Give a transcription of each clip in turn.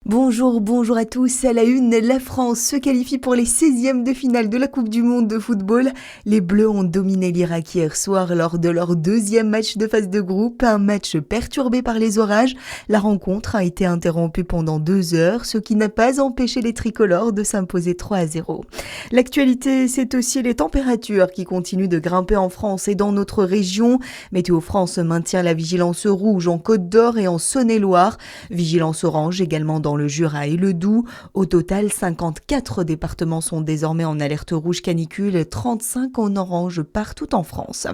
Bonjour à tous. À la une, la France se qualifie pour les 16e de finale de la Coupe du Monde de football. Les Bleus ont dominé l'Irak hier soir lors de leur deuxième match de phase de groupe, un match perturbé par les orages. La rencontre a été interrompue pendant 2 heures, ce qui n'a pas empêché les tricolores de s'imposer 3-0. L'actualité, c'est aussi les températures qui continuent de grimper en France et dans notre région. Météo France maintient la vigilance rouge en Côte d'Or et en Saône-et-Loire. Vigilance orange également dans le Jura et le Doubs. Au total, 54 départements sont désormais en alerte rouge canicule, 35 en orange partout en France.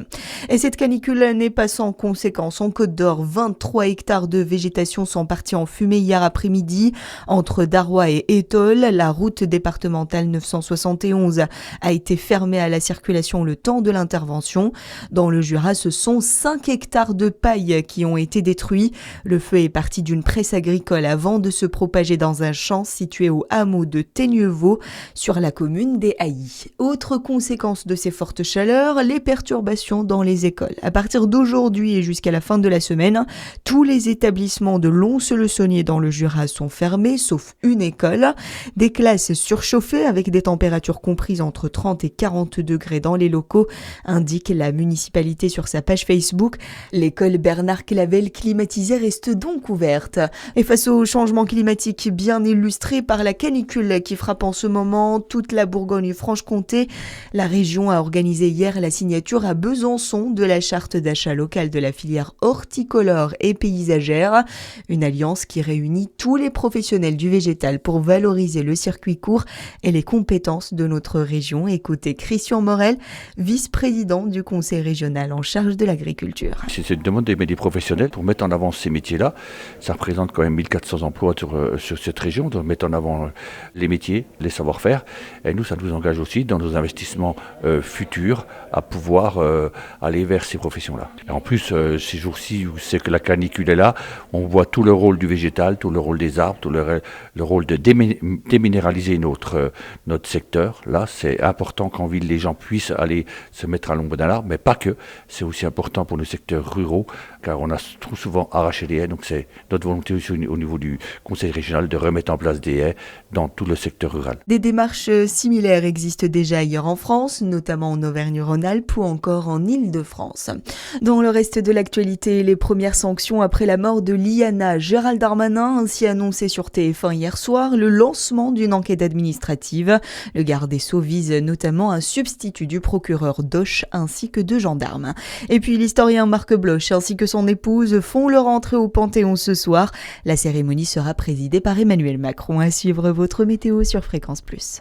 Et cette canicule n'est pas sans conséquences. En Côte d'Or, 23 hectares de végétation sont partis en fumée hier après-midi. Entre Darrois et Étole, la route départementale 971 a été fermée à la circulation le temps de l'intervention. Dans le Jura, ce sont 5 hectares de paille qui ont été détruits. Le feu est parti d'une presse agricole avant de se propager dans un champ situé au hameau de Teignevaux, sur la commune des Hailly. Autre conséquence de ces fortes chaleurs, les perturbations dans les écoles. À partir d'aujourd'hui et jusqu'à la fin de la semaine, tous les établissements de Lons-le-Saunier dans le Jura sont fermés, sauf une école. Des classes surchauffées avec des températures comprises entre 30 et 40 degrés dans les locaux, indique la municipalité sur sa page Facebook. L'école Bernard Clavel climatisée reste donc ouverte. Et face au changement climatique bien illustré par la canicule qui frappe en ce moment toute la Bourgogne-Franche-Comté, la région a organisé hier la signature à Besançon de la charte d'achat locale de la filière horticolore et paysagère, une alliance qui réunit tous les professionnels du végétal pour valoriser le circuit court et les compétences de notre région. Écoutez Christian Morel, vice-président du conseil régional en charge de l'agriculture. C'est une demande des professionnels pour mettre en avant ces métiers-là. Ça représente quand même 1400 emplois sur cette région, de mettre en avant les métiers, les savoir-faire. Et nous, ça nous engage aussi dans nos investissements futurs à pouvoir aller vers ces professions-là. Et en plus, ces jours-ci où c'est que la canicule est là, on voit tout le rôle du végétal, tout le rôle des arbres, tout le rôle de déminéraliser notre secteur. Là, c'est important qu'en ville, les gens puissent aller se mettre à l'ombre d'un arbre, mais pas que. C'est aussi important pour nos secteurs ruraux, car on a trop souvent arraché les haies. Donc c'est notre volonté aussi au niveau du conseil régional de remettre en place des haies dans tout le secteur rural. Des démarches similaires existent déjà ailleurs en France, notamment en Auvergne-Rhône-Alpes ou encore en Île-de-France. Dans le reste de l'actualité, les premières sanctions après la mort de Liana. Gérald Darmanin a ainsi annoncé sur TF1 hier soir le lancement d'une enquête administrative. Le garde des Sceaux vise notamment un substitut du procureur Doche ainsi que 2 gendarmes. Et puis l'historien Marc Bloch ainsi que son épouse font leur entrée au Panthéon ce soir. La cérémonie sera présidée par Emmanuel Macron. À suivre votre météo sur Fréquence Plus.